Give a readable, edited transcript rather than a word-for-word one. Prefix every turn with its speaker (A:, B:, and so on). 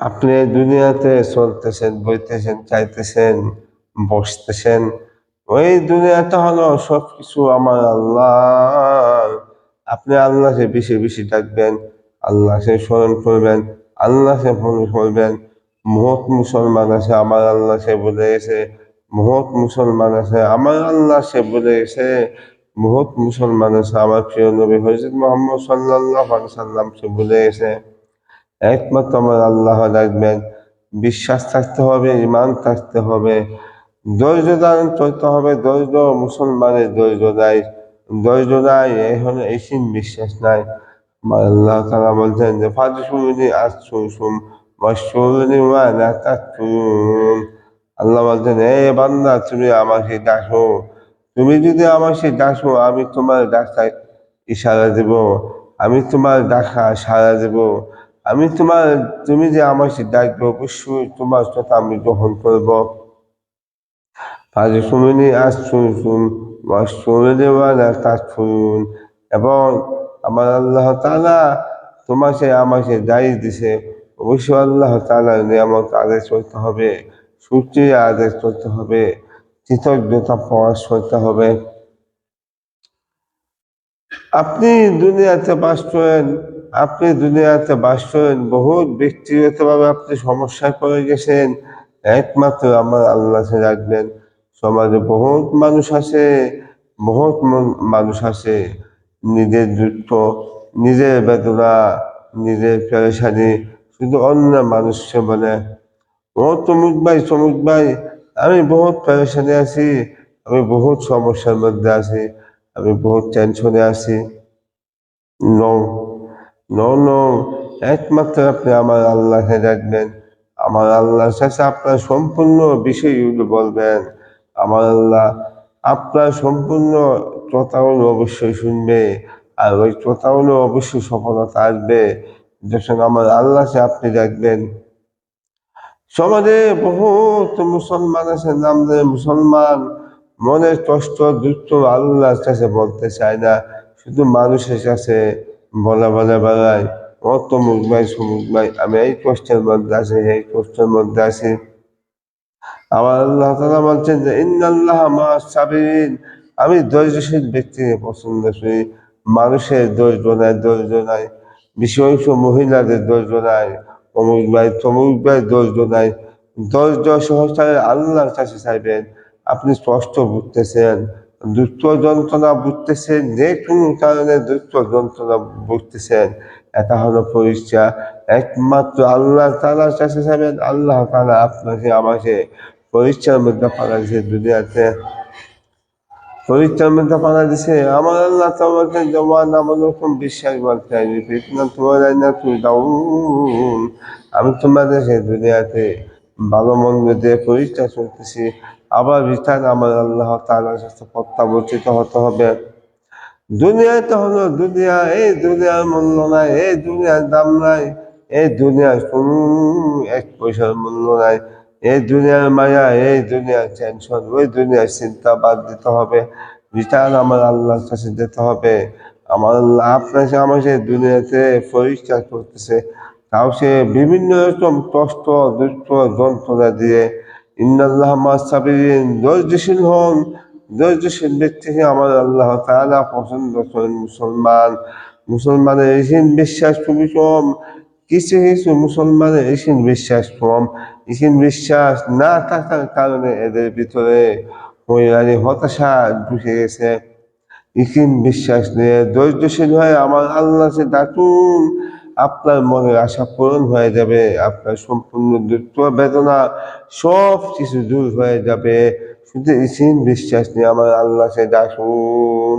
A: আপনি দুনিয়াতে চলতেছেন, বইতেছেন, চাইতেছেন, বসতেছেন। ওই দুনিয়াটা হলো সবকিছু আমার আল্লাহ। আপনি আল্লাহকে বেশি বেশি ডাকবেন, আল্লাহকে স্মরণ করবেন, আল্লাহকে মনে করবেন। বহুত মুসলমান আছে আমার আল্লাহ সে বলে গেছে, বহুত মুসলমান আছে আমার আল্লাহ সে বলে গেছে, বহুত মুসলমান আছে আমার প্রিয় নবী হযরত মুহাম্মদ সাল্লাল্লাহু আলাইহি সাল্লাম সে বলে গেছে। একমাত্র আমার আল্লাহ রাখবেন, বিশ্বাস থাকতে হবে, ইমান থাকতে হবে, ধৈর্য ধারণ করতে হবে। ধৈর্য মুসলমানের ধৈর্য নাই, ধৈর্য নাই এখন এইসিন বিশ্বাস নাই। আমার আল্লাহ তাআলা বলছেন যে ফাদশুরুনি আযকুরকুম ওয়াশকুরুনি ওয়া লা তাকফুরুন। আল্লাহ বলছেন, হে বান্দা তুমি আমাকে ডাকো, তুমি যদি আমাকে ডাকো আমি তোমার ডাকা ইশারা দেব, আমি তোমার ডাকা সাড়া দেব। তুমি যে আমাকে ডাকবে অবশ্যই তোমার কথা আমি গ্রহণ করব। ফাদশুরুনি আযকুরকুম ওয়াশকুরুনি ওয়া লা তাকফুরুন। এবং আমার আল্লাহ তাআলা আমাকে দায়ী দিছে, অবশ্যই আল্লাহ তাআলার নিয়ামত আদায় করতে হবে, শুকরিয়া আদায় করতে হবে, কৃতজ্ঞতা প্রকাশ করতে হবে। আপনি দুনিয়াতে বাস করেন, বহুত ব্যক্তিগতভাবে আপনি সমস্যায় পড়ে গেছেন, একমাত্র আমার আল্লাহকে রাখবেন। সমাজে বহুত মানুষ আছে, মানুষ আছে নিজের দুঃখ, নিজের বেদনা, নিজের পেরেশানি শুধু অন্য মানুষকে বলে, ও তমুক ভাই আমি বহুত পেরেশানি আছি, আমি বহুত সমস্যার মধ্যে আছি, আমি বহুত টেনশনে আছি। নো, নো, একমাত্র আপনি আমার আল্লাহকে ডাকবেন, আমার আল্লাহর কাছে আপনার সম্পূর্ণ বিষয়গুলো বলবেন। আমার আল্লাহ আপনার সম্পূর্ণ কথাগুলো অবশ্যই শুনবে, আর ওই কথাগুলো অবশ্যই সফলতা আসবে যখন আমার আল্লাহকে আপনি ডাকবেন। সমাজে বহুত মুসলমান আছে, নামে মুসলমান, মনের কষ্ট দুঃখ আল্লাহর কাছে বলতে চায় না, শুধু মানুষের কাছে বলে বেড়ায়, ও তমুক ভাই আমি এই কষ্টের মধ্যে আছি, এই কষ্টের মধ্যে আছি। আমার আল্লাহ তাআলা বলছেন যে ইন্নাল্লাহা মা'আস সাবিরিন, আমি ধৈর্যশীল ব্যক্তিকে পছন্দ করি। মানুষের ধৈর্য নাই, বিশেষ মহিলাদের ধৈর্য নাই, তমুক ভাই ধৈর্য নাই। ধৈর্য সহকারে আল্লাহর কাছে চাইবেন। আপনি কষ্ট ভুগতেছেন, দুঃখ যন্ত্রণা ভুগতেছেন, যে কোনো কারণে দুঃখ যন্ত্রণা ভুগতেছেন, এটা হলো পরীক্ষা। একমাত্র আল্লাহ তাআলার কাছে যাবেন, আল্লাহ তাআলা আপনাকে আমাকে পরীক্ষার মধ্যে পাঠাইছে, দুনিয়াতে পরীক্ষার মধ্যে পাঠা দিছে। আমার আল্লাহ তোমাকে জমা নামন বিশ্বাস বলতে ফিতনা তোমার না তুই দাউন। আমি তোমাদেরকে দুনিয়াতে ভালো মন্দ দিয়ে পরীক্ষা চলতেছি, আবার রিটার্ন আমার আল্লাহ তাআলার কাছে প্রত্যাবর্তিত হতে হবে। দুনিয়াতে হলো দুনিয়া, এই দুনিয়ার মূল্য নাই, এই দুনিয়ার দাম নাই, এই দুনিয়ার কোনো এক পয়সার মূল্য নাই। এই দুনিয়ার মায়া, এই দুনিয়ার টেনশন, ওই দুনিয়ার চিন্তা বাদ দিতে হবে, রিটার্ন আমার আল্লাহর কাছে যেতে হবে। আমার আল্লাহ আপনাকে আমাকে দুনিয়াতে পরীক্ষা করতেছে, তাও সে বিভিন্ন রকম কষ্ট দুঃখ যন্ত্রণা দিয়ে। ইন্নাল্লাহ মা'আস সাবিরিন, ধৈর্যশীল হন। ধৈর্যশীল ব্যক্তিকে আমার আল্লাহ তাআলা পছন্দ করেন। মুসলমানের ঈশিন বিশ্বাস খুবই কম, কিছু কিছু মুসলমানের ঈশিন বিশ্বাস কম। ঈশিন বিশ্বাস না থাকার কারণে এদের ভিতরে হতাশা ঢুকে গেছে। ঈশিন বিশ্বাস নিয়ে ধৈর্যশীল হয়ে আমার আল্লাহকে ডাকুন, আপনার মনের আশা পূরণ হয়ে যাবে, আপনার সম্পূর্ণ দুঃখ বেদনা সব কিছু দূর হয়ে যাবে। শুধু ঈশিন বিশ্বাস নিয়ে আমার আল্লাহকে ডাকুন।